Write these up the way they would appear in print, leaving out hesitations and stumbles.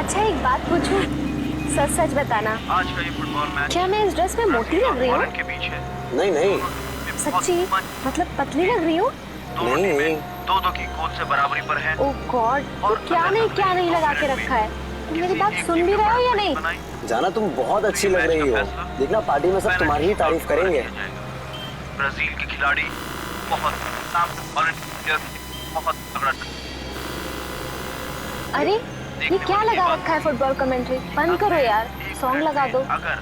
अच्छा एक बात पूछूं, सच सच बताना, आज का ये फुटबॉल मैच क्या मैं इस ड्रेस में मोटी लग रही हूँ? के बीच है। नहीं नहीं सच्ची? मतलब पतली लग रही हूँ? दोनों नहीं। टीमें दो की गोल से बराबरी पर हैं। ओह गॉड, तो क्या नहीं लगा के रखा है? तुम मेरी बात सुन भी रहे हो या नहीं? जाना, तुम बहुत अच्छी लग रही हो। देखना पार्टी में सब तुम्हारी ही तारीफ करेंगे। ब्राजील के खिलाड़ी बहुत तगड़ा। अरे ये क्या लगा रखा है फुटबॉल कमेंट्री? बंद करो यार, सॉन्ग लगा दो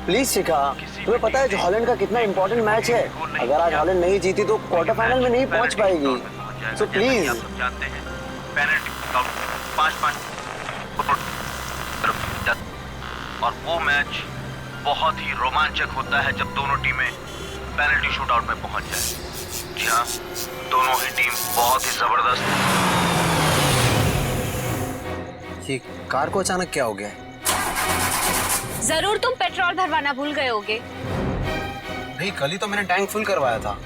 प्लीज शिखा, तुम्हें पता है जो हॉलैंड का कितना इम्पोर्टेंट मैच है? अगर आज हॉलैंड नहीं जीती तो क्वार्टर फाइनल में नहीं पहुंच पाएगी। So please. आप सब जानते हैं पेनल्टी 5-5 और वो मैच बहुत ही रोमांचक होता है जब दोनों टीमें पेनल्टी शूटआउट में पहुंच जाए। जी हाँ, दोनों ही टीम बहुत ही जबरदस्त है। ये कार को अचानक क्या हो गया? जरूर तुम पेट्रोल भरवाना भूल गए होगे। नहीं, कल ही तो मैंने टैंक फुल करवाया था।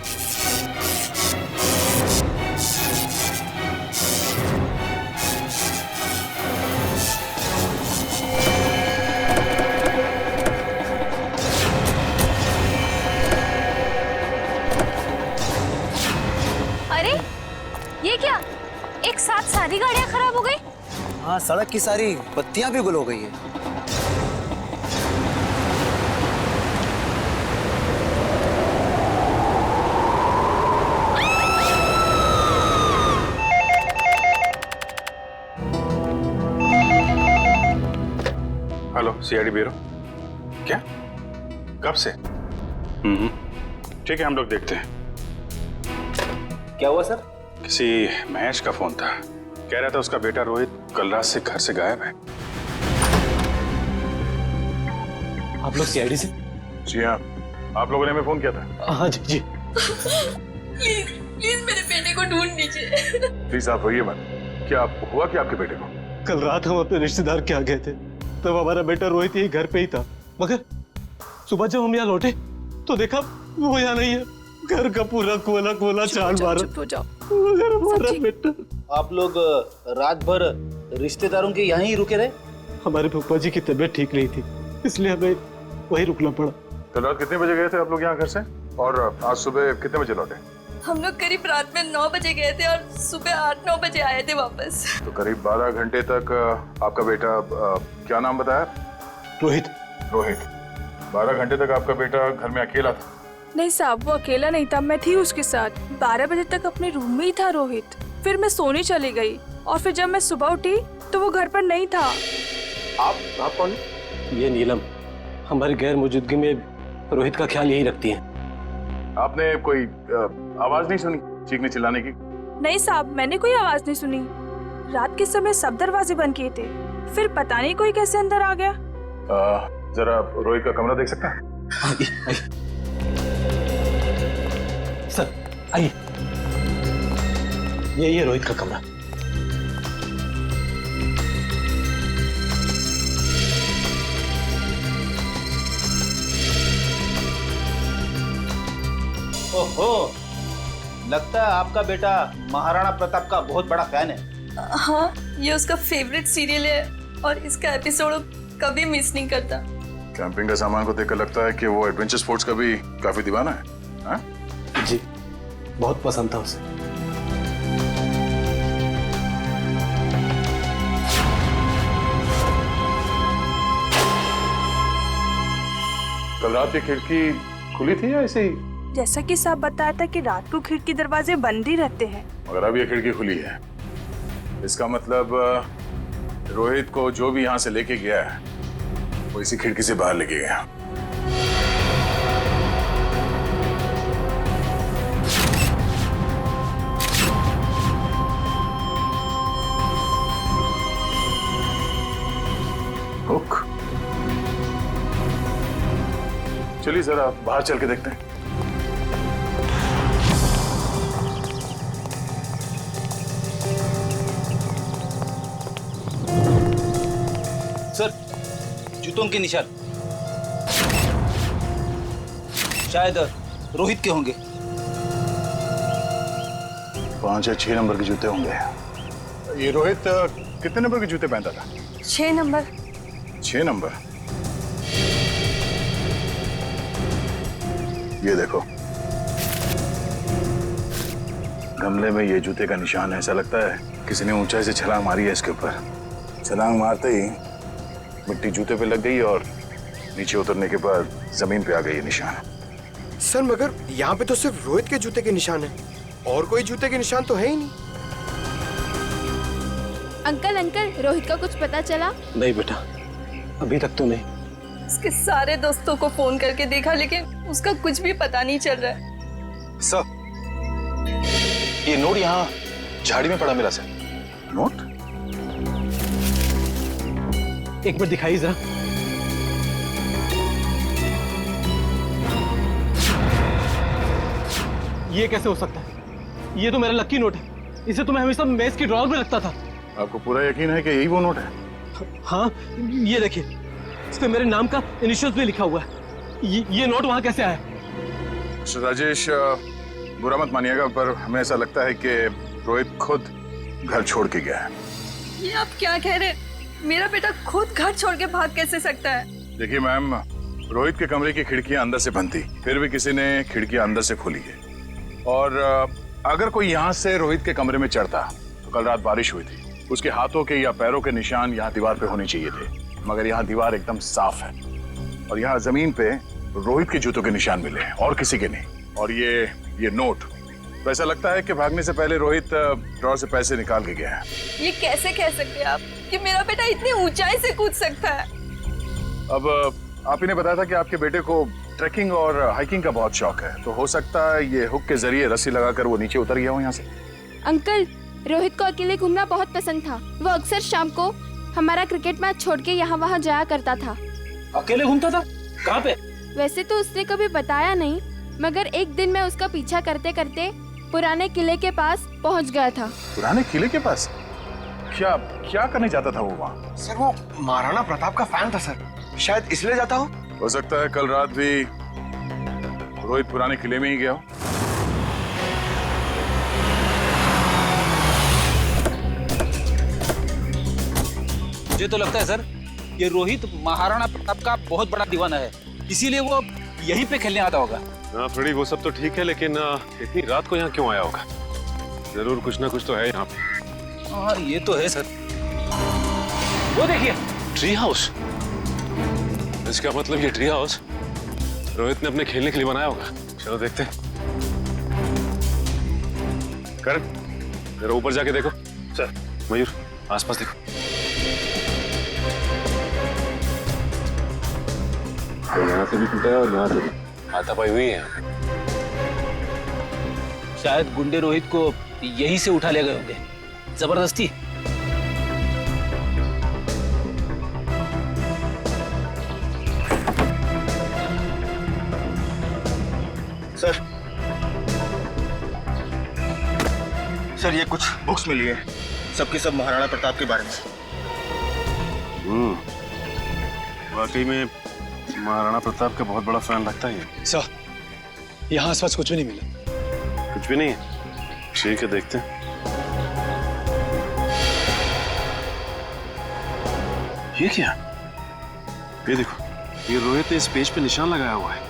अरे ये क्या, एक साथ सारी गाड़ियां खराब हो गई? हाँ, सड़क की सारी बत्तियां भी गुल हो गई है। Hello, CID bureau. क्या? कब से? ठीक है, हम लोग देखते हैं। क्या हुआ सर? किसी महेश का फोन था, कह रहा था उसका बेटा रोहित कल रात से घर से गायब है। आप लोग सीआईडी से? जी हाँ, आप लोगों ने हमें फोन किया था। हाँ जी जी। प्लीज प्लीज मेरे बेटे को ढूंढ लीजिए। प्लीज आप रोइए मत। क्या हुआ कि आपके बेटे को? कल रात हम अपने रिश्तेदार के यहाँ गए थे, तब हमारा बेटा रोहित यही घर पे ही था, मगर सुबह जब हम यहाँ लौटे तो देखा वो यहाँ नहीं है। घर का पूरा कोला चाल मारा। चुप हो जाओ। मगर हमारा बेटा। आप लोग रात भर रिश्तेदारों के यहाँ ही रुके रहे? हमारे फूफा जी की तबीयत ठीक नहीं थी, इसलिए हमें वही रुकना पड़ा। कल रात कितने बजे गए थे आप लोग यहाँ घर से, और आज सुबह कितने बजे लौटे? हम लोग करीब रात में 9 बजे गए थे और सुबह 8-9 बजे आए थे वापस। तो करीब 12 घंटे तक आपका बेटा, क्या नाम बताया? रोहित। रोहित। 12 घंटे तक आपका बेटा घर में अकेला था? नहीं साहब, वो अकेला नहीं था, मैं थी उसके साथ। 12 बजे तक अपने रूम में ही था रोहित। फिर मैं सोने चली गई और फिर जब मैं सुबह उठी तो वो घर पर नहीं था। आप कौन? ये नीलम हमारी गैर मौजूदगी में रोहित का ख्याल यही रखती है। आपने कोई आवाज नहीं सुनी चीखने चिल्लाने की? नहीं साहब, मैंने कोई आवाज नहीं सुनी। रात के समय सब दरवाजे बंद किए थे, फिर पता नहीं कोई कैसे अंदर आ गया। जरा रोहित का कमरा देख सकते हैं? आइए सर, आइए। यही है रोहित का कमरा। ओहो, लगता है आपका बेटा महाराणा प्रताप का बहुत बड़ा फैन है। हाँ, ये उसका फेवरेट सीरियल है और इसका एपिसोड कभी मिस नहीं करता। कैंपिंग का सामान को देखकर लगता है कि वो एडवेंचर स्पोर्ट्स का भी काफी दीवाना है। हाँ? जी, बहुत पसंद था उसे। कल रात की खिड़की खुली थी या ऐसे ही? जैसा कि साहब बताया था कि रात को खिड़की दरवाजे बंद ही रहते हैं। मगर अब ये खिड़की खुली है, इसका मतलब रोहित को जो भी यहाँ से लेके गया है वो इसी खिड़की से बाहर लेके गया। हुक। चलिए जरा बाहर चल के देखते हैं। सर, जूतों के निशान शायद रोहित के होंगे। 5 या 6 नंबर के जूते होंगे। ये रोहित कितने नंबर के जूते पहनता था? 6 नंबर। 6 नंबर। ये देखो, गमले में ये जूते का निशान है। ऐसा लगता है किसी ने ऊंचाई से छलांग मारी है इसके ऊपर। छलांग मारते ही मिट्टी जूते पे लग गई और नीचे उतरने के बाद जमीन पे आ गई ये निशान। सर मगर यहाँ पे तो सिर्फ रोहित के जूते के निशान है, और कोई जूते के निशान तो है ही नहीं। अंकल अंकल, रोहित का कुछ पता चला? नहीं बेटा, अभी तक तो नहीं। उसके सारे दोस्तों को फोन करके देखा लेकिन उसका कुछ भी पता नहीं चल रहा है। सर, ये नोट यहाँ झाड़ी में पड़ा मिला सर। नोट? एक मिनट दिखाई जरा। ये कैसे हो सकता है? ये तो मेरा लकी नोट है। इसे तो मैं हमेशा मेज की ड्रॉअर में रखता था। आपको पूरा यकीन है कि यही वो नोट है? हाँ, ये देखिए, इस पे मेरे नाम का इनिशियल्स भी लिखा हुआ है। ये नोट वहां कैसे आया? मिस्टर राजेश, बुरा मत मानिएगा, पर हमें ऐसा लगता है कि रोहित खुद घर छोड़ के गया है। ये आप क्या कह रहे हैं? मेरा बेटा खुद घर छोड़ के भाग कैसे सकता है? देखिए मैम, रोहित के कमरे की खिड़कियां अंदर से बंद थी, फिर भी किसी ने खिड़कियां अंदर से खोली है। और अगर कोई यहाँ से रोहित के कमरे में चढ़ता तो कल रात बारिश हुई थी, उसके हाथों के या पैरों के निशान यहाँ दीवार पे होने चाहिए थे, मगर यहाँ दीवार एकदम साफ है और यहाँ जमीन पे रोहित के जूतों के निशान मिले हैं और किसी के नहीं। और ये नोट, तो ऐसा लगता है कि भागने से पहले रोहित ड्रॉअर से पैसे निकाल के गया है। ये कैसे कह सकते हैं आप कि मेरा बेटा इतनी ऊंचाई से कूद सकता है? अब आप ही ने बताया था कि आपके बेटे को ट्रैकिंग और हाइकिंग का बहुत शौक है, तो हो सकता है ये हुक के जरिए रस्सी लगाकर वो नीचे उतर गया हो यहाँ से। अंकल, रोहित को अकेले घूमना बहुत पसंद था। वो अक्सर शाम को हमारा क्रिकेट मैच छोड़ के यहाँ वहाँ जाया करता था। अकेले घूमता था? कहाँ पे? वैसे तो उसने कभी बताया नहीं, मगर एक दिन मैं उसका पीछा करते करते पुराने किले के पास पहुँच गया था। पुराने किले के पास? क्या करने जाता था वो वहाँ? सर वो महाराणा प्रताप का फैन था सर, शायद इसलिए जाता हो सकता है कल रात भी रोहित पुराने किले में ही गया हो। मुझे तो लगता है सर, ये रोहित महाराणा प्रताप का बहुत बड़ा दीवाना है, इसीलिए वो यहीं पे खेलने आता होगा। हाँ फ्रेडी, वो सब तो ठीक है, लेकिन इतनी रात को यहाँ क्यों आया होगा? जरूर कुछ ना कुछ तो है यहाँ पे। हाँ ये तो है सर। वो देखिए, ट्री हाउस। इसका मतलब ये ट्री हाउस रोहित ने अपने खेलने के लिए बनाया होगा। चलो देखते हैं। करण, जरा ऊपर जाके देखो। सर। मयूर, आसपास देखो। तो यहाँ से भी टूटा है और यहाँ से भी हाथापाई हुई है। शायद गुंडे रोहित को यहीं से उठा ले गए होंगे जबरदस्ती। सर ये कुछ बुक्स मिली है, सबकी सब महाराणा प्रताप के बारे में। वाकई में महाराणा प्रताप का बहुत बड़ा फैन लगता है ये। सर, यहाँ आसपास कुछ भी नहीं मिला। कुछ भी नहीं है? ठीक है, देखते हैं। ये क्या? ये देखो, ये रोहित ने इस पेज पे निशान लगाया हुआ है।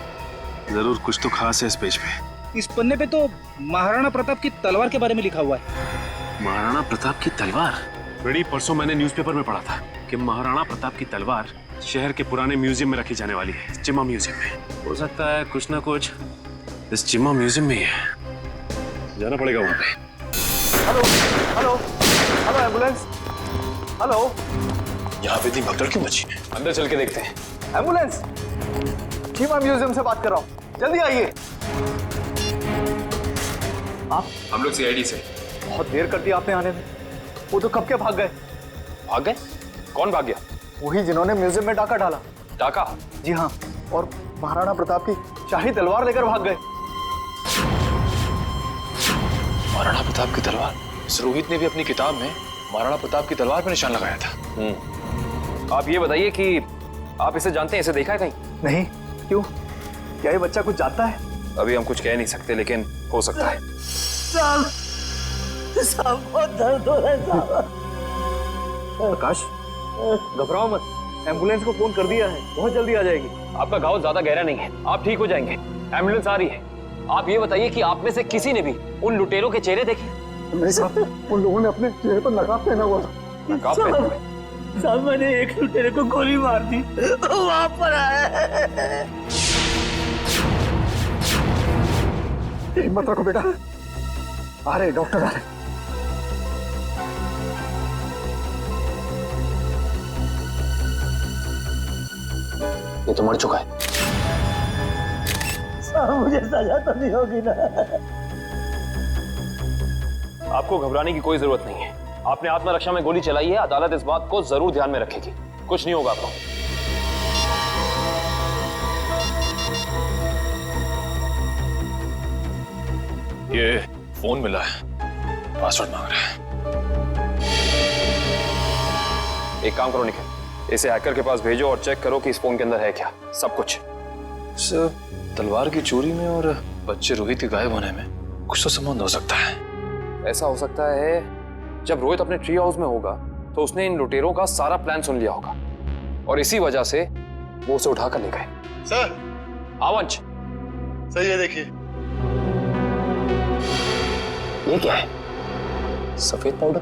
जरूर कुछ तो खास है इस पेज पे। इस पन्ने पे तो महाराणा प्रताप की तलवार के बारे में लिखा हुआ है। महाराणा प्रताप की तलवार? बड़ी परसों मैंने न्यूज़पेपर में पढ़ा था कि महाराणा प्रताप की तलवार शहर के पुराने म्यूजियम में रखी जाने वाली है, चिम्मा म्यूजियम में। हो सकता है कुछ ना कुछ इस चिम्मा म्यूजियम में ही है। जाना पड़ेगा वहां पे। Hello hello hello, ambulance, hello. यहाँ पे इतनी भगदड़ क्यों मची? अंदर चल के देखते हैं। एम्बुलेंस, चिम्मा म्यूजियम से बात कर रहा हूँ, जल्दी आइए। आप? हम लोग सीआईडी से। बहुत देर कर दी आपने आने में। वो तो कब के भाग गए। भाग गए? कौन भाग गया? वही जिन्होंने म्यूजियम में डाका डाला। डाका? जी हाँ, और महाराणा प्रताप की शाही तलवार लेकर भाग गए। महाराणा प्रताप की तलवार? इस रोहित ने भी अपनी किताब में महाराणा प्रताप की तलवार पर निशान लगाया था। आप ये बताइए कि आप इसे जानते हैं, इसे देखा है कहीं? नहीं। क्यों, क्या ये बच्चा कुछ जानता है? अभी हम कुछ कह नहीं सकते, लेकिन हो सकता है। बहुत दर्द हो रहा है। आकाश, घबराओ मत, एम्बुलेंस को फोन कर दिया है, बहुत जल्दी आ जाएगी। आपका घाव ज्यादा गहरा नहीं है, आप ठीक हो जाएंगे। एम्बुलेंस आ रही है। आप ये बताइए कि आप में से किसी ने भी उन लुटेरों के चेहरे देखे? नहीं साहब, उन लोगों ने अपने चेहरे पर नकाब पहना हुआ था। नकाब पहना हुआ? साहब मैंने एक लुटेरे को गोली मार दी, वहां पर आया। हिम्मत रखो बेटा, आ रहे डॉक्टर आ रहे। ये तो मर चुका है। मुझे सजा तो नहीं होगी ना? आपको घबराने की कोई जरूरत नहीं है। आपने आत्मरक्षा में गोली चलाई है, अदालत इस बात को जरूर ध्यान में रखेगी। कुछ नहीं होगा आपको। ये फोन मिला है, पासवर्ड मांग रहा है। एक काम करो निखिल, इसे हैकर के पास भेजो और चेक करो कि इस फोन के अंदर है क्या, सब कुछ। सर, तलवार की चोरी में और बच्चे रोहित के गायब होने में कुछ तो संबंध हो सकता है। ऐसा हो सकता है जब रोहित अपने ट्री हाउस में होगा तो उसने इन लुटेरों का सारा प्लान सुन लिया होगा और इसी वजह से वो उसे उठाकर ले गए। सर, आवंश, सही है, देखिए ये क्या है? सफेद पाउडर।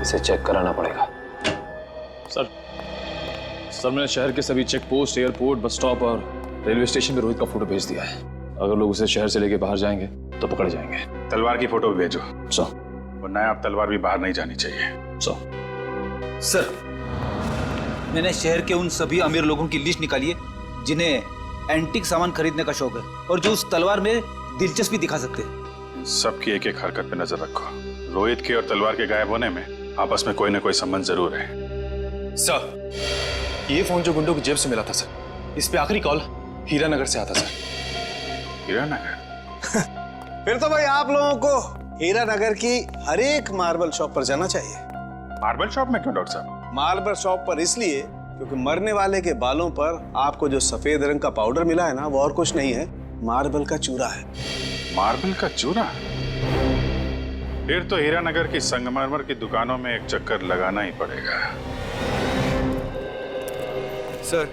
इसे चेक कराना पड़ेगा। सर मैंने शहर के सभी check post, airport, bus stop और रेलवे स्टेशन पे रोहित का फोटो भेज दिया है। अगर लोग उसे शहर से लेके बाहर जाएंगे तो पकड़े जाएंगे। तलवार की फोटो भी भेजो। सर, वरना आप तलवार भी बाहर नहीं जानी चाहिए। सर, मैंने शहर के उन सभी अमीर लोगों की लिस्ट निकाली है जिन्हें एंटीक सामान खरीदने का शौक है और जो उस तलवार में दिलचस्पी दिखा सकते हैं। सबकी एक एक हरकत पे नजर रखो। रोहित के और तलवार के गायब होने में आपस में कोई ना कोई संबंध जरूर है। सर, ये फोन जो गुंडों की जेब से मिला था सर, इस पे आखिरी कॉल हीरानगर से आता सर। हीरानगर? फिर तो भाई आप लोगों को हीरानगर की हर एक मार्बल शॉप पर जाना चाहिए। मार्बल शॉप में क्यों डॉक्टर साहब? मार्बल शॉप पर इसलिए क्योंकि मरने वाले के बालों पर आपको जो सफेद रंग का पाउडर मिला है ना, वो और कुछ नहीं है, मार्बल का चूरा है। मार्बल का चूरा? फिर तो हीरानगर की संगमरमर की दुकानों में एक चक्कर लगाना ही पड़ेगा। सर,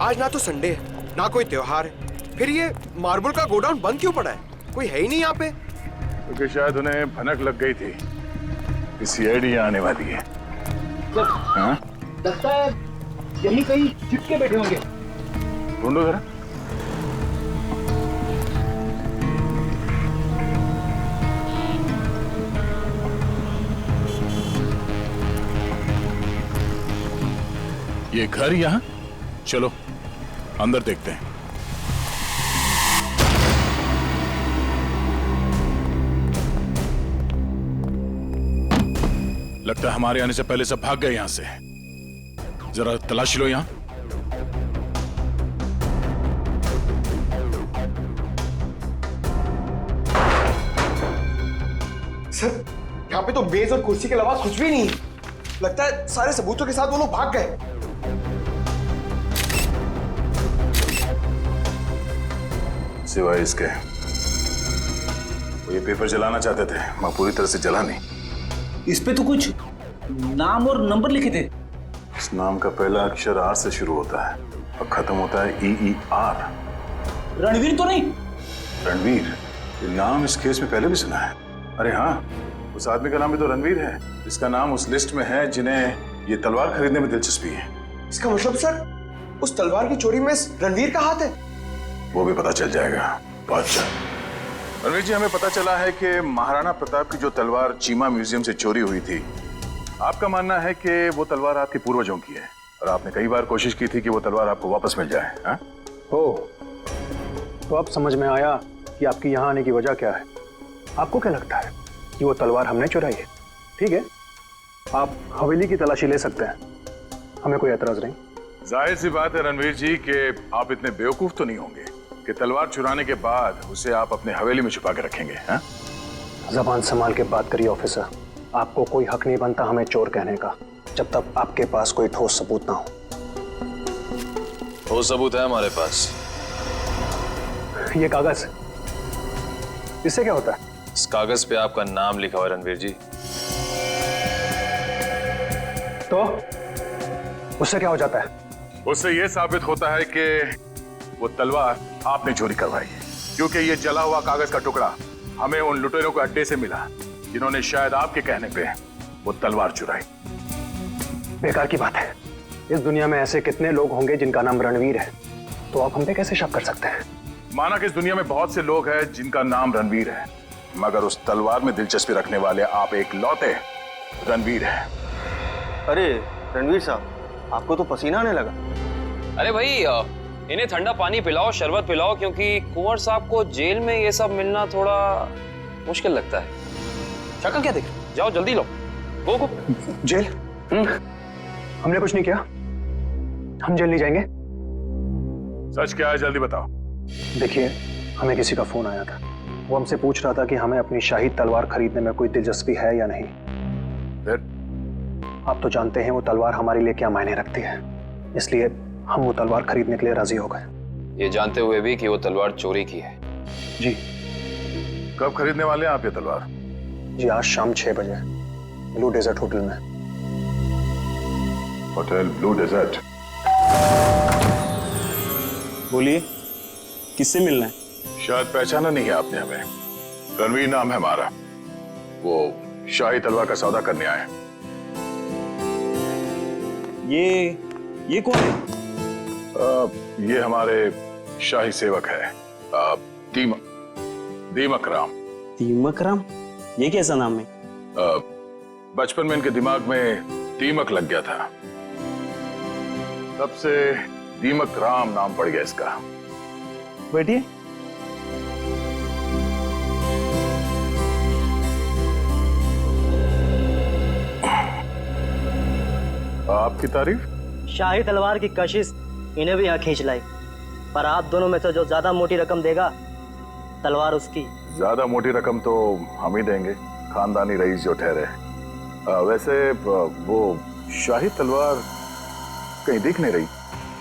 आज ना तो संडे है, ना कोई त्योहार है, फिर ये मार्बल का गोडाउन बंद क्यों पड़ा है? कोई है ही नहीं यहाँ पे। क्योंकि शायद उन्हें भनक लग गई थी कि सीआईडी आने वाली है। हाँ? लगता है यही कहीं चिपके बैठे होंगे। ढूंढो जरा। ये घर यहाँ? चलो अंदर देखते हैं। लगता है हमारे आने से पहले सब भाग गए यहां से। जरा तलाशी लो यहां। सर, यहाँ पे तो मेज और कुर्सी के अलावा कुछ भी नहीं है। लगता है सारे सबूतों के साथ वो लोग भाग गए। सिवाय इसके वो ये पेपर जलाना चाहते थे, मैं पूरी तरह से जला नहीं। इस पे तो कुछ नाम और नंबर लिखे थे। इस नाम का पहला अक्षर आर से शुरू होता है और खत्म होता है EER। रणवीर तो नहीं? रणवीर? ये नाम इस केस में पहले भी सुना है। अरे हाँ, उस आदमी का नाम भी तो रणवीर है। इसका नाम उस लिस्ट में है जिन्हें ये तलवार खरीदने में दिलचस्पी है। इसका मतलब सर, उस तलवार की चोरी में रणवीर का हाथ है? वो भी पता चल जाएगा बहुत जल्द। रणवीर जी, हमें पता चला है कि महाराणा प्रताप की जो तलवार चीमा म्यूजियम से चोरी हुई थी, आपका मानना है कि वो तलवार आपके पूर्वजों की है और आपने कई बार कोशिश की थी कि वो तलवार आपको वापस मिल जाए। हाँ? तो अब समझ में आया कि आपकी यहाँ आने की वजह क्या है। आपको क्या लगता है कि वो तलवार हमने चुराई है? ठीक है, आप हवेली की तलाशी ले सकते हैं, हमें कोई एतराज नहीं। जाहिर सी बात है रणवीर जी कि आप इतने बेवकूफ तो नहीं होंगे कि तलवार चुराने के बाद उसे आप अपने हवेली में छुपा के रखेंगे। हाँ? जबान संभाल के बात करिए ऑफिसर। आपको कोई हक नहीं बनता हमें चोर कहने का जब तक आपके पास कोई ठोस सबूत ना हो। ठोस सबूत है हमारे पास। ये कागज, इससे क्या होता है? इस कागज पे आपका नाम लिखा हुआ है रणवीर जी। तो उससे क्या हो जाता है? उससे यह साबित होता है कि वो तलवार आपने चोरी करवाई है, क्योंकि ये जला हुआ कागज का टुकड़ा हमें उन लुटेरों के अड्डे से मिला जिन्होंने शायद आपके कहने पे वो तलवार चुराई। बेकार की बात है। इस दुनिया में ऐसे कितने लोग होंगे जिनका नाम रणवीर है, तो आप हम पे कैसे शक कर सकते हैं? माना कि इस दुनिया में बहुत से लोग हैं जिनका नाम रणवीर है, मगर उस तलवार में दिलचस्पी रखने वाले आप एक लौते रणवीर हैं। अरे रणवीर साहब, आपको तो पसीना आने लगा। अरे भाई इन्हें ठंडा पानी पिलाओ, शरबत पिलाओ, क्योंकि कुंवर साहब को जेल में ये सब मिलना थोड़ा मुश्किल लगता है। शक्ल क्या देख? जाओ जल्दी लो। गो। जेल? हमने कुछ नहीं किया, हम जेल नहीं जाएंगे। सच क्या है, जल्दी बताओ। देखिए, हमें किसी का फोन आया था। वो हमसे पूछ रहा था कि हमें अपनी शाही तलवार खरीदने में कोई दिलचस्पी है या नहीं। फिर? आप तो जानते हैं वो तलवार हमारे लिए क्या मायने रखती है, इसलिए हम वो तलवार खरीदने के लिए राजी हो गए। ये जानते हुए भी कि वो तलवार चोरी की है। जी। कब खरीदने वाले हैं आप ये तलवार? जी आज शाम 6 बजे ब्लू डेजर्ट होटल में। Hotel blue desert? बोलिए, किससे मिलना है? शायद पहचाना नहीं है आपने हमें। रणवीर नाम है हमारा। वो शाही तलवार का सौदा करने आए हैं। ये कौन है? ये हमारे शाही सेवक है, दीमक राम। दीमक राम? ये कैसा नाम है? बचपन में इनके दिमाग में दीमक लग गया था, तब से दीमक राम नाम पड़ गया इसका। बैठिए। आपकी तारीफ? शाही तलवार की कशिश इन्हें भी यहाँ खींच लाई, पर आप दोनों में से जो ज्यादा मोटी रकम देगा तलवार उसकी। ज्यादा मोटी रकम तो हम ही देंगे, खानदानी रईस जो ठहरे। वैसे वो शाही तलवार कहीं दिख नहीं रही।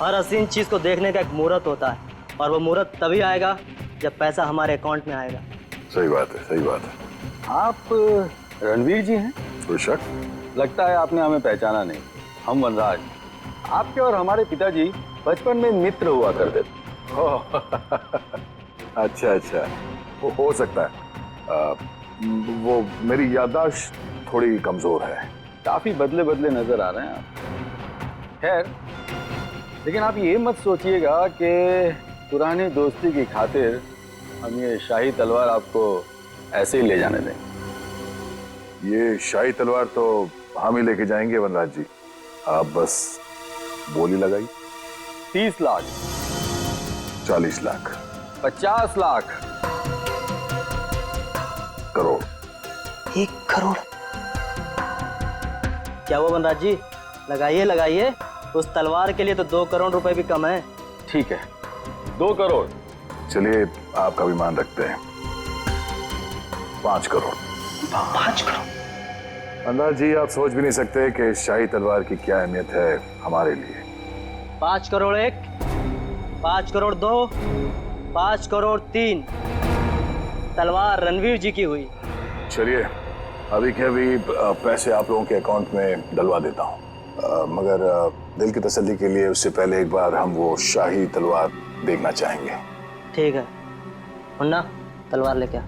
हर हसीन चीज को देखने का एक मुहूर्त होता है, और वो मुहूर्त तभी आएगा जब पैसा हमारे अकाउंट में आएगा। सही बात है, सही बात है। आप रणवीर जी हैं? कोई शक? लगता है आपने हमें पहचाना नहीं। हम वनराज, आपके और हमारे पिताजी बचपन में मित्र हुआ करते थे। अच्छा अच्छा, वो हो सकता है। वो मेरी याददाश्त थोड़ी कमजोर है। काफी बदले बदले नजर आ रहे हैं आप। खैर, लेकिन आप ये मत सोचिएगा कि पुरानी दोस्ती की खातिर हम ये शाही तलवार आपको ऐसे ही ले जाने दें। ये शाही तलवार तो हम ही लेके जाएंगे वनराज जी, आप बस बोली लगाई। 30 लाख, 40 लाख, 50 लाख, करोड़। 1 करोड़? क्या वो वनराज जी? लगाइए लगाइए, उस तलवार के लिए तो 2 करोड़ रुपए भी कम है। ठीक है, 2 करोड़। चलिए आपका भी मान रखते हैं, 5 करोड़। 5 करोड़? वनराज जी, आप सोच भी नहीं सकते कि शाही तलवार की क्या अहमियत है हमारे लिए। 5 करोड़ 1, 5 करोड़ 2, 5 करोड़ 3। तलवार रणवीर जी की हुई। चलिए अभी के अभी पैसे आप लोगों के अकाउंट में डलवा देता हूँ, मगर दिल की तसल्ली के लिए उससे पहले एक बार हम वो शाही तलवार देखना चाहेंगे। ठीक है, मुन्ना तलवार लेके आ।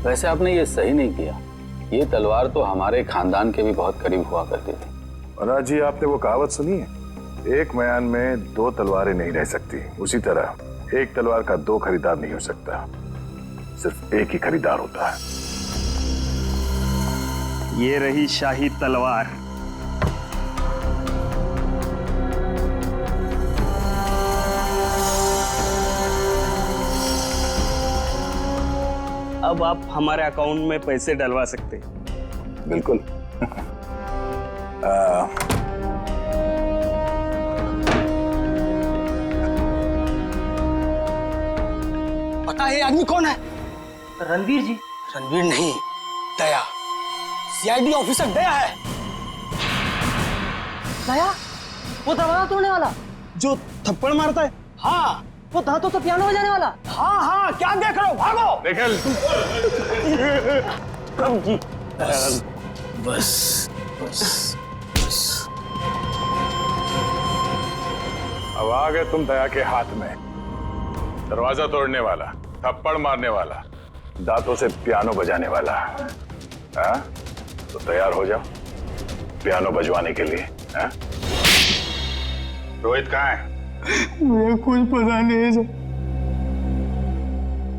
वैसे आपने ये सही नहीं किया। ये तलवार तो हमारे खानदान के भी बहुत करीब हुआ करती थी। वनराज जी, आपने वो कहावत सुनी है, एक म्यान में 2 तलवारें नहीं रह सकती। उसी तरह एक तलवार का 2 खरीदार नहीं हो सकता, सिर्फ एक ही खरीदार होता है। ये रही शाही तलवार। अब आप हमारे अकाउंट में पैसे डलवा सकते हैं। बिल्कुल। पता है आदमी कौन है? रणवीर जी। रणवीर नहीं, दया। सीआईडी ऑफिसर दया है। दया? वो दरवाजा तोड़ने वाला जो थप्पड़ मारता है? हाँ, वो दांतों से पियानो बजाने वाला। हाँ हाँ, क्या देख रहे हो, भागो। निखिल बस बस बस। अब आ गए तुम दया के हाथ में। दरवाजा तोड़ने वाला, थप्पड़ मारने वाला, दांतों से पियानो बजाने वाला। हाँ? तो तैयार हो जाओ पियानो बजवाने के लिए। हाँ? रोहित कहाँ है? मुझे कुछ पता नहीं है सर।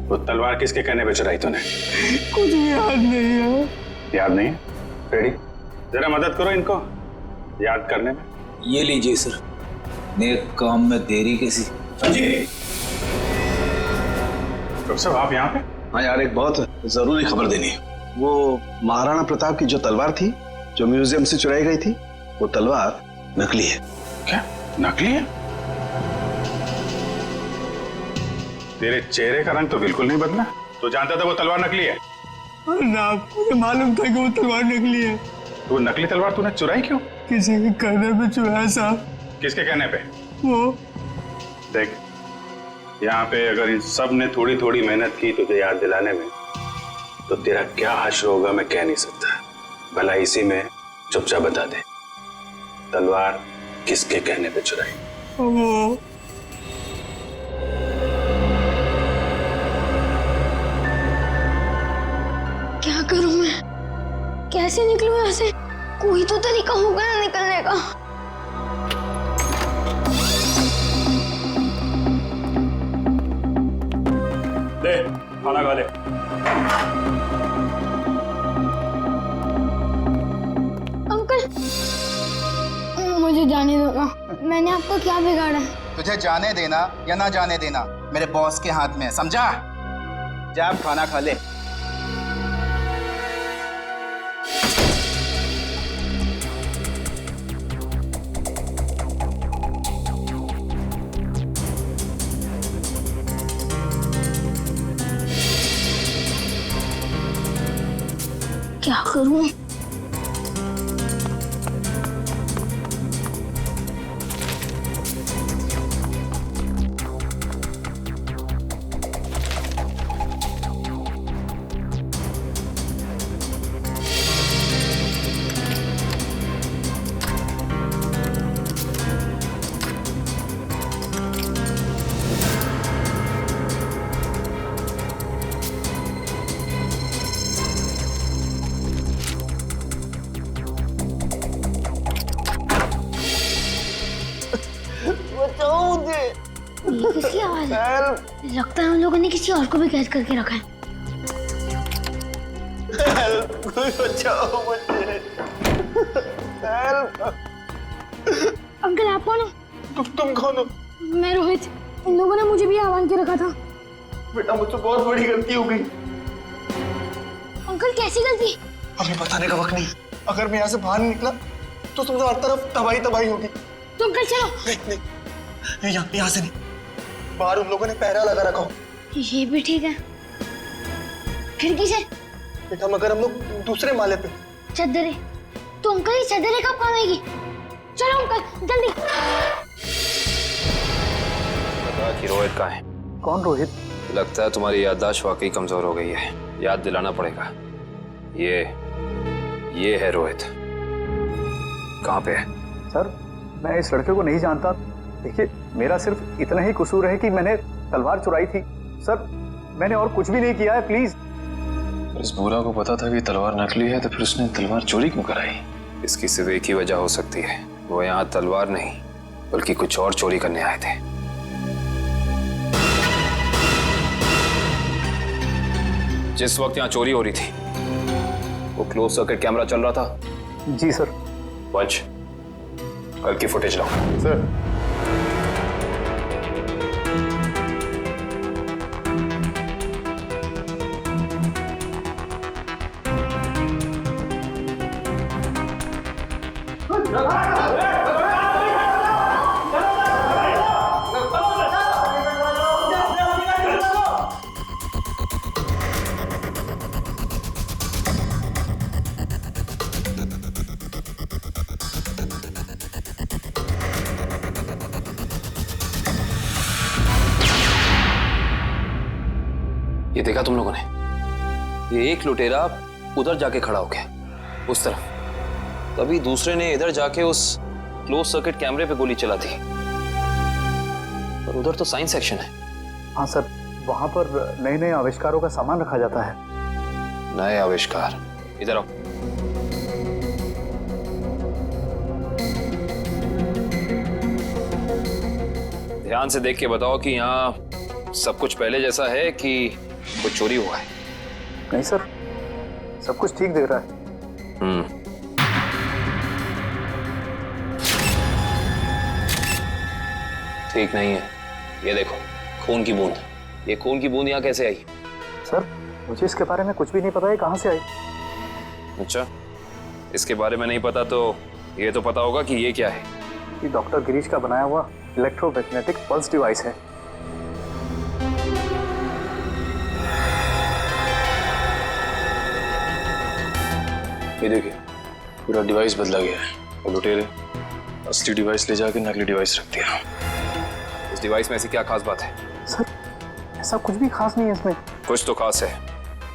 वो तलवार किसके कहने पे चढ़ाई तूने? कुछ याद नहीं है। याद नहीं है? रेडी, जरा मदद करो इनको याद करने में। ये लीजिए सर, नेक काम में देरी कैसी। डॉक्टर साहब आप यहाँ पे? हाँ यार, एक बहुत जरूरी खबर देनी है। वो महाराणा प्रताप की जो तलवार थी, जो म्यूजियम से चुराई गई थी, वो तलवार नकली है। क्या नकली है? तेरे चेहरे का रंग तो बिल्कुल नहीं बदला। तो जानता था वो तलवार नकली है? ना, मुझे मालूम था कि वो तलवार नकली है। तो नकली तलवार तूने चुराई क्यों? किसी के कहने पे चुराया साहब। किसके कहने पे? वो देख, यहाँ पे अगर इन सब ने थोड़ी थोड़ी मेहनत की तुझे याद दिलाने में, तो तेरा क्या हश्र होगा मैं कह नहीं सकता। भला इसी में चुपचाप बता दे, तलवार किसके कहने पे चुराई? वो क्या करूं मैं? कैसे निकलूं यहाँ से? कोई तो तरीका होगा ना निकलने का। ले खाना खा ले। अंकल, मुझे जाने दो ना। मैंने आपको क्या बिगाड़ा है? तुझे जाने देना या ना जाने देना मेरे बॉस के हाथ में है, समझा? जा आप खाना खा ले। क्या करूं? ये किसकी आवाज है? लगता है उन लोगों ने किसी और को भी कैद करके रखा है। कोई बचाओ मुझे। अंकल आप कौन हो? तुम कौन हो? मैं रोहित। इन लोगों ने मुझे भी आह्वान के रखा था। बेटा मुझसे बहुत बड़ी गलती हो गई। अंकल कैसी गलती? हमें बताने का वक्त नहीं। अगर मैं यहाँ से बाहर नहीं निकला तो तुम हर तरफ तबाही तबाही होगी। तो अंकल चलो। नहीं, यहाँ से नहीं। बाहर उन लोगों ने पहरा लगा रखा हो। ये भी ठीक है। खिड़की से? बेटा मगर हम लोग दूसरे माले पे। चद्दरें? तो अंकल ये चद्दरें कब काम आएगी? चलो अंकल जल्दी। पता कि रोहित कहाँ है? कौन रोहित? लगता है तुम्हारी याददाश्त वाकई कमजोर हो गई है। याद दिलाना पड़ेगा। ये है रोहित। कहाँ पे है? सर मैं इस लड़के को नहीं जानता। देखिए मेरा सिर्फ इतना ही कसूर है कि मैंने तलवार चुराई थी। सर मैंने और कुछ भी नहीं किया है, प्लीज। इस बूढ़ा को पता था कि तलवार नकली है, तो फिर उसने तलवार चोरी क्यों कराई? इसकी सिर्फ एक ही वजह हो सकती है। वो यहाँ तलवार नहीं बल्कि कुछ और चोरी करने आए थे। जिस वक्त यहाँ चोरी हो रही थी वो क्लोज सर्किट कैमरा चल रहा था? जी सर। पंच, कल की फुटेज लाओ। सर ये देखा तुम लोगों ने? ये एक लुटेरा उधर जाके खड़ा हो गया उस तरफ, तभी दूसरे ने इधर जाके उस क्लोज सर्किट कैमरे पे गोली चला दी। और उधर तो साइंस सेक्शन है। हाँ सर, वहां पर नए नए आविष्कारों का सामान रखा जाता है। नए आविष्कार? इधर आओ। ध्यान से देख के बताओ कि यहाँ सब कुछ पहले जैसा है कि कुछ चोरी हुआ है? नहीं सर, सब कुछ ठीक दिख रहा है। ठीक नहीं है। ये देखो, खून की बूंद। ये खून की बूंद यहाँ कैसे आई? सर, मुझे इसके बारे में कुछ भी नहीं पता है, कहाँ से आई। अच्छा, इसके बारे में नहीं पता तो ये तो पता होगा कि ये क्या है। ये डॉक्टर गिरीश का बनाया हुआ इलेक्ट्रोमैग्नेटिक पल्स डिवाइस है। ये देखिए, पूरा डिवाइस बदला गया है। वो लुटेरे असली डिवाइस ले जाके नकली डिवाइस रख दिया। इस डिवाइस में ऐसी क्या खास बात है? सर, ऐसा कुछ भी खास नहीं है इसमें। कुछ तो खास है,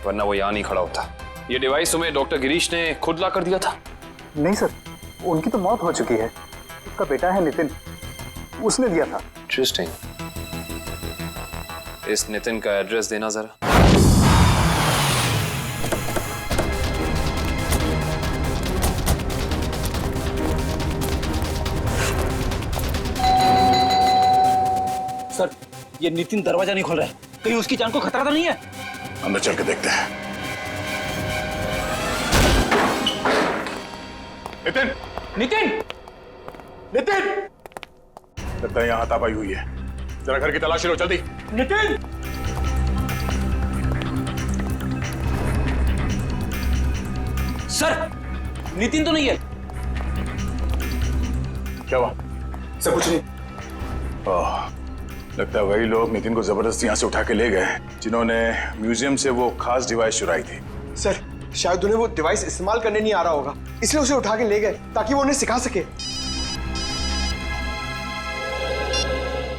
वरना वो यहाँ नहीं खड़ा होता। ये डिवाइस तुम्हें डॉक्टर गिरीश ने खुद ला कर दिया था? नहीं सर, उनकी तो मौत हो चुकी है। उसका बेटा है नितिन, उसने दिया था। इंटरेस्टिंग। इस नितिन का एड्रेस देना जरा। सर, ये नितिन दरवाजा नहीं खोल रहा है, कहीं उसकी जान को खतरा तो नहीं है? अंदर चल के देखते हैं। नितिन! नितिन! नितिन! लगता है यहाँ हाथापाई हुई है। जरा घर की तलाशी लो जल्दी। नितिन! सर, नितिन तो नहीं है। क्या हुआ? सब कुछ नहीं। लगता है वही लोग नितिन को जबरदस्ती यहाँ से उठा के ले गए जिन्होंने म्यूजियम से वो खास डिवाइस चुराई थी। सर, शायद उन्हें वो डिवाइस इस्तेमाल करने नहीं आ रहा होगा, इसलिए उसे उठा के ले गए ताकि वो उन्हें सिखा सके।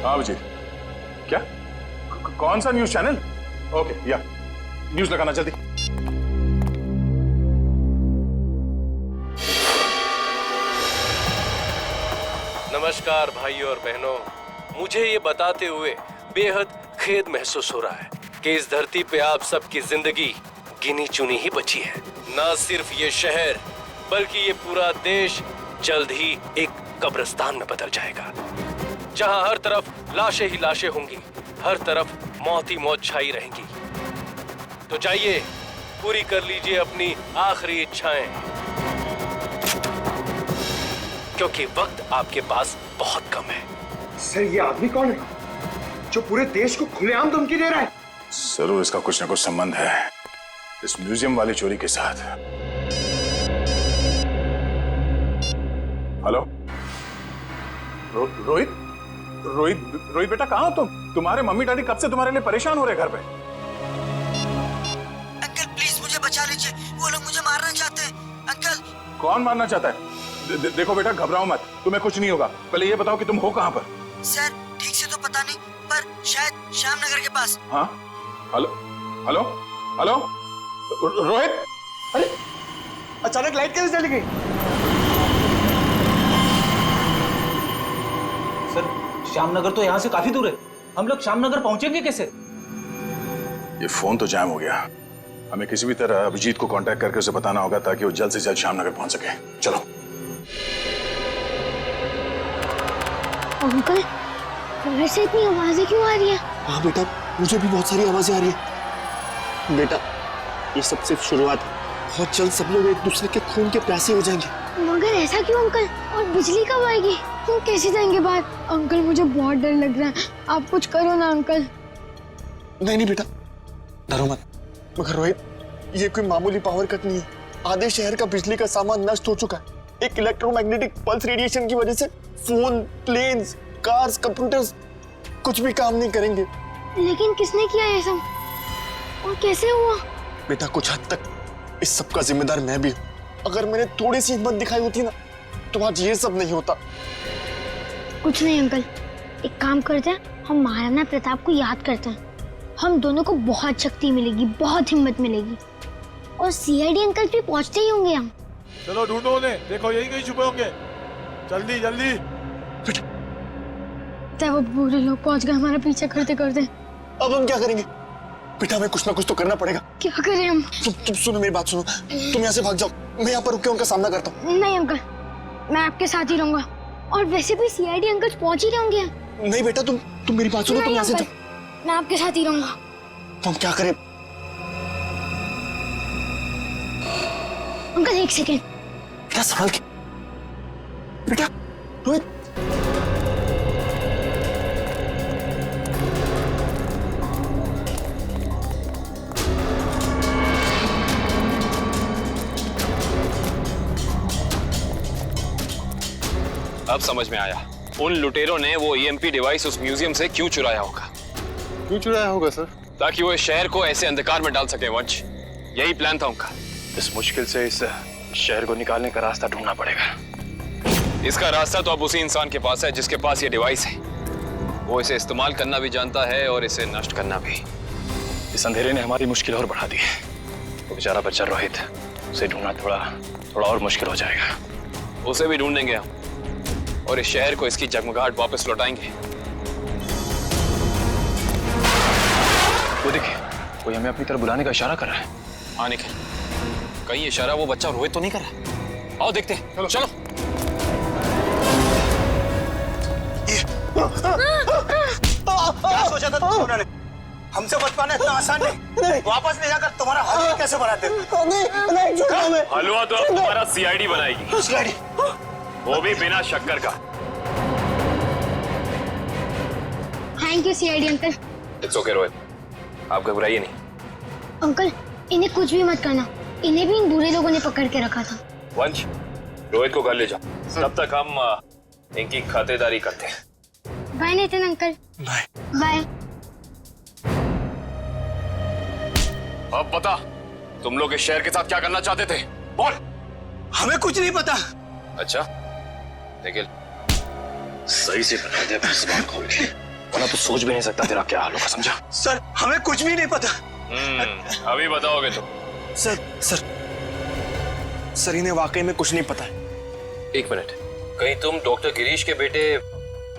हाँ अभिजीत, क्या? कौन सा न्यूज चैनल? ओके, या न्यूज लगाना जल्दी। नमस्कार भाइयों और बहनों, मुझे ये बताते हुए बेहद खेद महसूस हो रहा है कि इस धरती पे आप सबकी जिंदगी गिनी चुनी ही बची है। न सिर्फ ये शहर बल्कि ये पूरा देश जल्द ही एक कब्रिस्तान में बदल जाएगा, जहां हर तरफ लाशें ही लाशें होंगी, हर तरफ मौत ही मौत छाई रहेंगी। तो जाइए, पूरी कर लीजिए अपनी आखिरी इच्छाएं, क्योंकि वक्त आपके पास बहुत कम है। सर, ये आदमी कौन है जो पूरे देश को खुलेआम धमकी दे रहा है? जरूर इसका कुछ ना कुछ संबंध है इस म्यूजियम वाली चोरी के साथ। हेलो रोहित? रोहित बेटा, कहाँ हो तुम? तुम्हारे मम्मी डैडी कब से तुम्हारे लिए परेशान हो रहे घर पे। अंकल प्लीज मुझे बचा लीजिए, वो लोग मुझे मारना चाहते हैं। अंकल। कौन मारना चाहता है? देखो बेटा, घबराओ मत, तुम्हें कुछ नहीं होगा। पहले ये बताओ कि तुम हो कहाँ पर? सर, ठीक से तो पता नहीं, पर शायद श्यामनगर के पास। हाँ, हेलो हेलो हेलो रोहित? अरे अचानक लाइट कैसे चली गई? सर, श्यामनगर तो यहाँ से काफी दूर है, हम लोग श्यामनगर पहुंचेंगे कैसे? ये फोन तो जैम हो गया। हमें किसी भी तरह अभिजीत को कांटेक्ट करके उसे बताना होगा ताकि वो जल्द से जल्द श्यामनगर पहुंच सके। चलो। अंकल, बाहर से इतनी आवाजें क्यों आ रही है? हाँ बेटा, मुझे भी बहुत सारी आवाजें आ रही है। बेटा, ये सब सिर्फ शुरुआत है, बहुत जल्द सब लोग एक दूसरे के खून के प्यासे हो जाएंगे। मगर ऐसा क्यों अंकल? और बिजली कब आएगी? हम कैसे जाएंगे बाहर? अंकल, मुझे बहुत डर लग रहा है, आप कुछ करो ना अंकल। नहीं बेटा, डरो मत। मगर रोहित, ये कोई मामूली पावर कट नहीं है। आधे शहर का बिजली का सामान नष्ट हो चुका है। एक इलेक्ट्रोमैग्नेटिक पल्स रेडिएशन की वजह से फोन, प्लेन्स, कार्स, कंप्यूटर्स कुछ भी काम नहीं करेंगे। लेकिन किसने किया ये सब और कैसे हुआ? बेटा, कुछ हद तक इस सब का जिम्मेदार मैं भी हूँ। अगर मैंने थोड़ी सी हिम्मत दिखाई होती ना, तो आज ये सब नहीं होता। कुछ नहीं अंकल, एक काम करते हैं, हम महाराणा प्रताप को याद करते हैं। हम दोनों को बहुत शक्ति मिलेगी, बहुत हिम्मत मिलेगी। और सीआईडी अंकल भी पहुंचते ही होंगे यहाँ। चलो ढूंढो उन्हें, देखो यही कहीं छुपे होंगे। जल्दी जल्दी। चाहे वो बुरे लोग पहुंच गए हमारा पीछा करते करते। अब हम क्या करेंगे? बेटा हमें कुछ ना कुछ तो करना पड़ेगा। क्या करें हम? तुम सुनो मेरी बात सुनो, तुम यहाँ से भाग जाओ, मैं यहाँ पर रुक के उनका सामना करता हूँ। नहीं अंकल, मैं आपके साथ ही रहूंगा। और वैसे भी सीआईडी अंकल पहुंच ही रहे होंगे यहाँ। नहीं बेटा, तुम मेरी बात सुनो, तुम यहाँ से जाओ। मैं आपके साथ ही रहूंगा। तो हम क्या करें? अंकल एक सेकेंड। बेटा संभाल के। बेटा रोहित। अब समझ में आया, उन लुटेरों ने वो ईएमपी डिवाइस उस म्यूजियम से क्यों चुराया होगा। क्यों चुराया होगा सर? ताकि वो इस शहर को ऐसे अंधकार में डाल सके वंश। यही प्लान था उनका। इस मुश्किल से इस शहर को निकालने का रास्ता ढूंढना पड़ेगा। इसका रास्ता तो अब उसी इंसान के पास है जिसके पास ये डिवाइस है। वो इसे इस्तेमाल करना भी जानता है और इसे नष्ट करना भी। इस अंधेरे ने हमारी मुश्किल और बढ़ा दी है। वो बेचारा बच्चा रोहित, उसे ढूंढना थोड़ा और मुश्किल हो जाएगा। उसे भी ढूंढेंगे हम और इस शहर को इसकी जगमगाहट वापस लौटाएंगे। वो देखिए, कोई हमें अपनी तरफ बुलाने का इशारा कर रहा है। हाँ निखिल, कहीं इशारा वो बच्चा रोहित तो नहीं कर रहा? आओ देखते हैं। चलो। क्या सोचा था तुमने? हमसे बच पाना इतना आसान नहीं। वापस ले जाकर तुम्हारा हलवा कैसे बनाते? हलवा तो अब तुम्हारा सीआईडी बनाएगी। सीआईडी? वो भी बिना शक्कर का। Thank you CID uncle. It's okay Rohit, आप घबराइए नहीं। अंकल इन्हें कुछ भी मत करना, इन्हें भी इन बुरे लोगों ने पकड़ के रखा था। वंश, रोहित को घर ले जाओ, तब तक हम इनकी खातिरदारी करते हैं। Bye Nitin uncle. Bye bye. अब बता, तुम लोग इस शहर के साथ क्या करना चाहते थे? बोल। हमें कुछ नहीं पता। अच्छा निखिल, सही से बता दे अपनी जुबान खोल के, वरना तो सोच भी नहीं सकता तेरा क्या हाल होगा, समझा? सर हमें कुछ भी नहीं पता। अभी बताओगे तो? सर इन्हें वाकई में कुछ नहीं पता है। एक मिनट, कहीं तुम डॉक्टर गिरीश के बेटे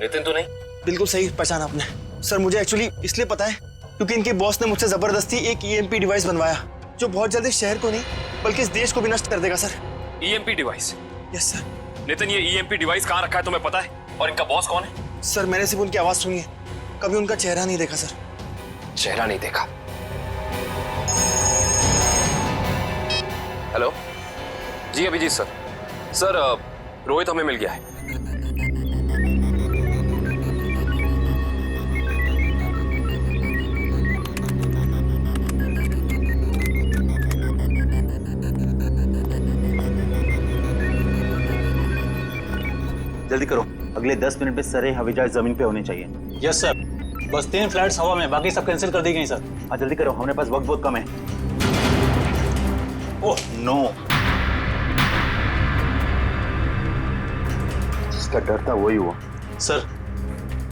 नितिन तो नहीं? बिल्कुल सही पहचाना आपने। सर मुझे एक्चुअली इसलिए पता है क्योंकि इनके बॉस ने मुझसे जबरदस्ती एक ईएमपी डिवाइस बनवाया जो बहुत जल्दी शहर को नहीं बल्कि इस देश को भी नष्ट कर देगा sir. EMP device? Yes sir. Nitin, ये ईएमपी डिवाइस कहाँ रखा है तुम्हें पता है? और इनका बॉस कौन है? सर मैंने सिर्फ उनकी आवाज सुनी है, कभी उनका चेहरा नहीं देखा सर। चेहरा नहीं देखा? हेलो जी, अभिजीत सर। सर रोहित हमें मिल गया है। जल्दी करो, अगले 10 मिनट में सारे हवाई जहाज जमीन पे होने चाहिए। यस सर, बस 3 फ्लाइट्स हवा में, बाकी सब कैंसिल कर दी गई सर। हाँ जल्दी करो, हमारे पास वक्त बहुत कम है। ओह नो, जिसका डर था वही हुआ। सर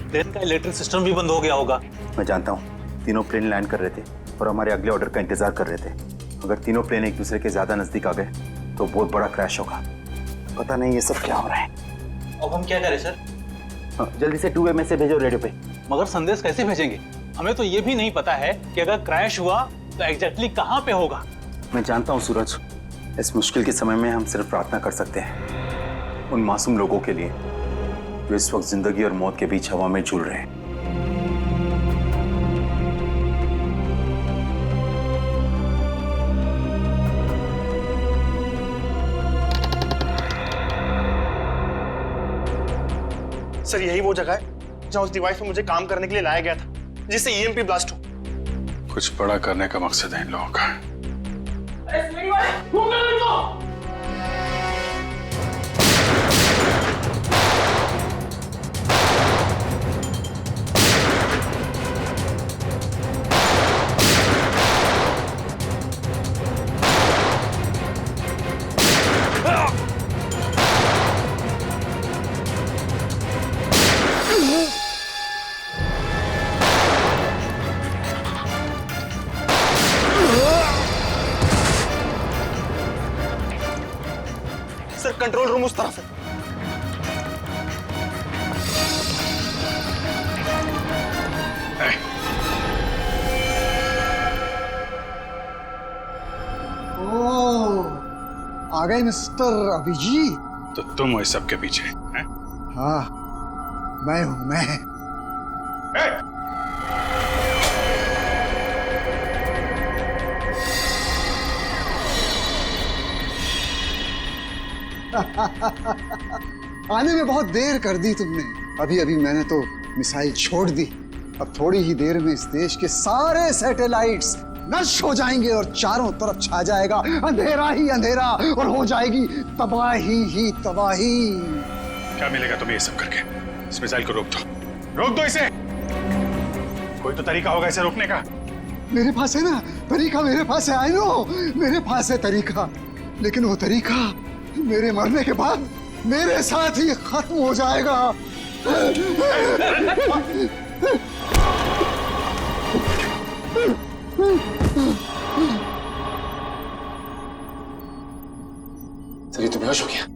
प्लेन का इलेक्ट्रिक सिस्टम भी बंद हो गया होगा। मैं जानता हूँ, तीनों प्लेन लैंड कर रहे थे और हमारे अगले ऑर्डर का इंतजार कर रहे थे। अगर तीनों प्लेन एक दूसरे के ज्यादा नजदीक आ गए तो बहुत बड़ा क्रैश होगा। पता नहीं ये सब क्या हो रहा है। अब हम क्या करें सर? हाँ, जल्दी से 2 मैसेज भेजो रेडियो पे। मगर संदेश कैसे भेजेंगे? हमें तो ये भी नहीं पता है कि अगर क्रैश हुआ तो एग्जैक्टली कहाँ पे होगा। मैं जानता हूँ सूरज, इस मुश्किल के समय में हम सिर्फ प्रार्थना कर सकते हैं उन मासूम लोगों के लिए जो इस वक्त जिंदगी और मौत के बीच हवा में झूल रहे हैं। सर यही वो जगह है जहाँ उस डिवाइस पे मुझे काम करने के लिए लाया गया था जिससे ईएमपी ब्लास्ट हो। कुछ बड़ा करने का मकसद है इन लोगों का। कंट्रोल रूम उस तरफ है। आ गए मिस्टर अभिजीत। तो तुम हो इस सब के पीछे हैं? हाँ, मैं हूं मैं। आने में बहुत देर कर दी तुमने। अभी अभी मैंने तो मिसाइल छोड़ दी। अब थोड़ी ही देर में इस देश के सारे सैटेलाइट्स नष्ट हो जाएंगे और चारों तरफ छा जाएगा अंधेरा ही अंधेरा और हो जाएगी तबाही ही तबाही। क्या मिलेगा तुम्हें ये सब करके? इस मिसाइल को रोक दो इसे। कोई तो तरीका होगा इसे रोकने का। मेरे पास है ना तरीका, मेरे पास है। आई नो, मेरे पास है तरीका, लेकिन वो तरीका मेरे मरने के बाद मेरे साथ ही खत्म हो जाएगा। सर ये तो बेहोश हो गया।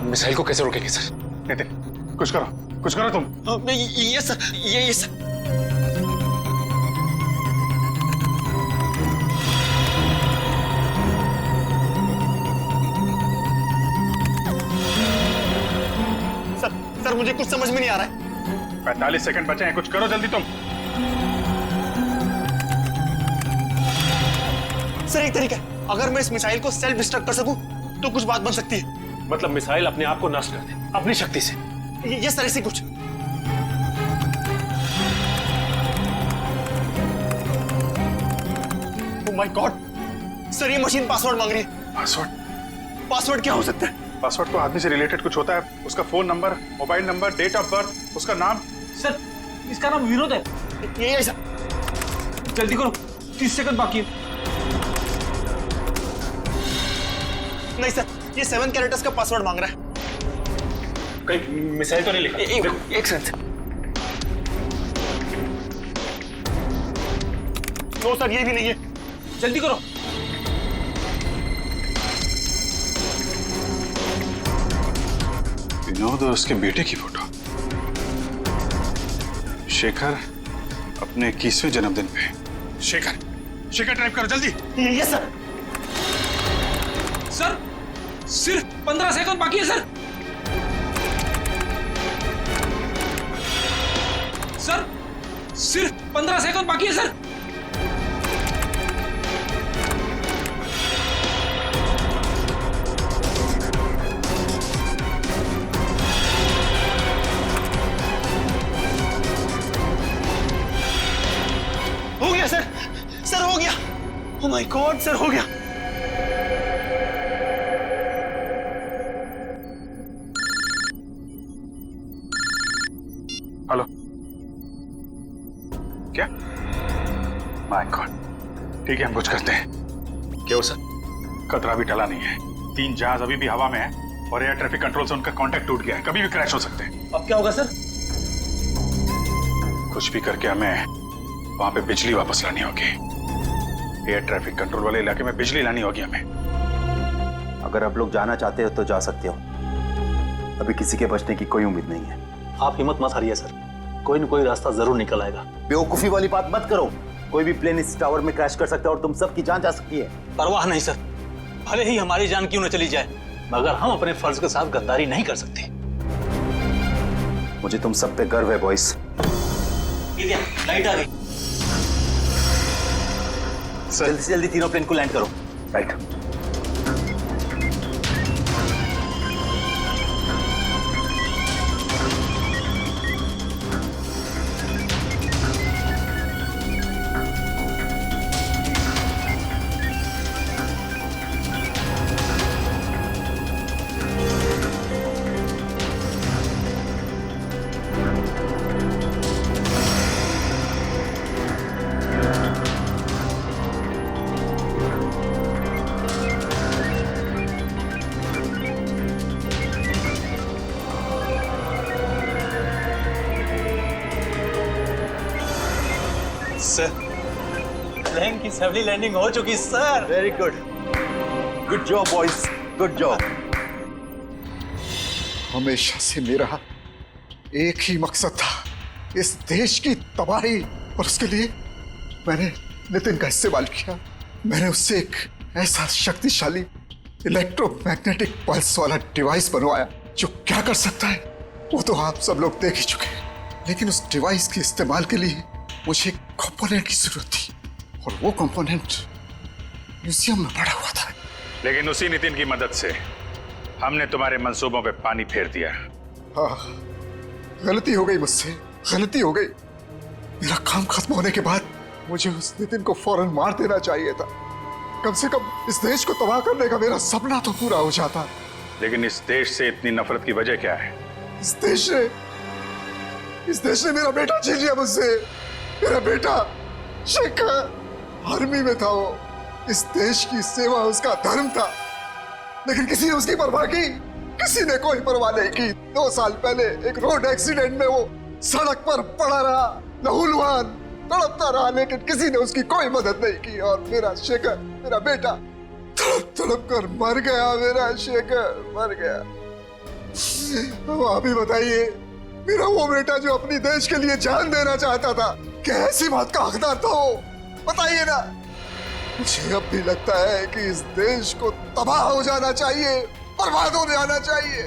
मिसाइल को कैसे रोकेंगे सर? नितिन कुछ करो तुम। ये सर, ये सर। सर मुझे कुछ समझ में नहीं आ रहा है। 45 सेकंड बचे हैं, कुछ करो जल्दी तुम। सर एक तरीका है, अगर मैं इस मिसाइल को सेल्फ डिस्ट्रक्ट कर सकूं तो कुछ बात बन सकती है। मतलब मिसाइल अपने आप को नष्ट कर दे अपनी शक्ति से? ये सर ऐसे कुछ। ओह माय गॉड सर, ये मशीन पासवर्ड मांग रही है। पासवर्ड क्या हो सकता है? पासवर्ड तो आदमी से रिलेटेड कुछ होता है। उसका phone number, mobile number, date of birth, उसका नाम। सर इसका नाम विनोद है। ये सर, जल्दी करो, 30 सेकंड बाकी है। नहीं सर, ये 7 कैरेक्टर्स का पासवर्ड मांग रहा है। कहीं मिसाइल तो नहीं लिखा? एक सेकंड। नो सर, ये भी नहीं है। जल्दी करो। विनोद और उसके बेटे की फोटो। शेखर अपने 21वें जन्मदिन पे। शेखर टाइप करो जल्दी। ये सर। सर सिर्फ 15 सेकंड बाकी है सर। सर सिर्फ 15 सेकंड बाकी है सर। हो गया सर, सर हो गया। ओह माय गॉड सर, हो गया। हेलो, क्या? माय गॉड, ठीक है हम कुछ करते हैं। क्या हो सर? खतरा भी टला नहीं है। 3 जहाज अभी भी हवा में है और एयर ट्रैफिक कंट्रोल से उनका कांटेक्ट टूट गया है। कभी भी क्रैश हो सकते हैं। अब क्या होगा सर? कुछ भी करके हमें वहां पे बिजली वापस लानी होगी। एयर ट्रैफिक कंट्रोल वाले इलाके में बिजली लानी होगी हमें। अगर आप लोग जाना चाहते हो तो जा सकते हो। अभी किसी के बचने की कोई उम्मीद नहीं है। आप हिम्मत मत हारिए सर, कोई न कोई रास्ता जरूर निकल आएगा। बेवकूफी वाली बात मत करो। कोई भी प्लेन इस टावर में क्रैश कर सकता है और तुम सबकी जान जा सकती है। परवाह नहीं सर, भले ही हमारी जान क्यों न चली जाए, मगर हम अपने फर्ज के साथ गद्दारी नहीं कर सकते। मुझे तुम सब पे गर्व है बॉयज। लाइट आ गई। जल्दी से जल्दी तीनों प्लेन को लैंड करो। राइट। सर प्लेन की सफली लैंडिंग हो चुकी sir. Very good, good job boys. Good job. हमेशा से मेरा एक ही मकसद था, इस देश की तबाही, और उसके लिए मैंने नितिन का इस्तेमाल किया। मैंने उससे एक ऐसा शक्तिशाली इलेक्ट्रोमैग्नेटिक पल्स वाला डिवाइस बनवाया जो क्या कर सकता है वो तो आप सब लोग देख ही चुके हैं। लेकिन उस डिवाइस के इस्तेमाल के लिए मुझे एक कंपोनेंट की जरूरत थी, और वो कंपोनेंट म्यूजियम में पड़ा हुआ था। लेकिन उसी नितिन की मदद से हमने तुम्हारे मंसूबों पे पानी फेर दिया। हाँ, गलती हो गई मुझसे, गलती हो गई। मेरा काम खत्म होने के बाद मुझे उस नितिन को फौरन मार देना चाहिए था। कम से कम इस देश को तबाह करने का मेरा सपना तो पूरा हो जाता। लेकिन इस देश से इतनी नफरत की वजह क्या है? इस देश ने मेरा बेटा छीन लिया मुझसे। मेरा बेटा शेखर आर्मी में था, वो इस देश की सेवा उसका धर्म था, लेकिन किसी ने उसकी परवाह की? किसी ने कोई परवाह नहीं की। 2 साल पहले एक रोड एक्सीडेंट में वो सड़क पर पड़ा रहा, लहूलुहान तड़पता रहा, लेकिन किसी ने उसकी कोई मदद नहीं की। और मेरा शेखर, मेरा बेटा तड़प तड़प कर मर गया। मेरा शेखर मर गया। अब आप ही बताइए, मेरा वो बेटा जो अपनी देश के लिए जान देना चाहता था, क्या ऐसी बात का हकदार था वो? बताइए ना। मुझे अब भी लगता है कि इस देश को तबाह हो जाना चाहिए, बर्बाद हो जाना चाहिए।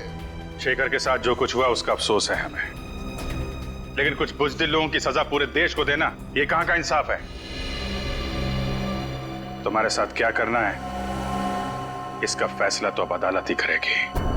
शेखर के साथ जो कुछ हुआ उसका अफसोस है हमें, लेकिन कुछ बुज़दिल लोगों की सजा पूरे देश को देना, ये कहां का इंसाफ है? तुम्हारे साथ क्या करना है इसका फैसला तो अब अदालत ही करेगी।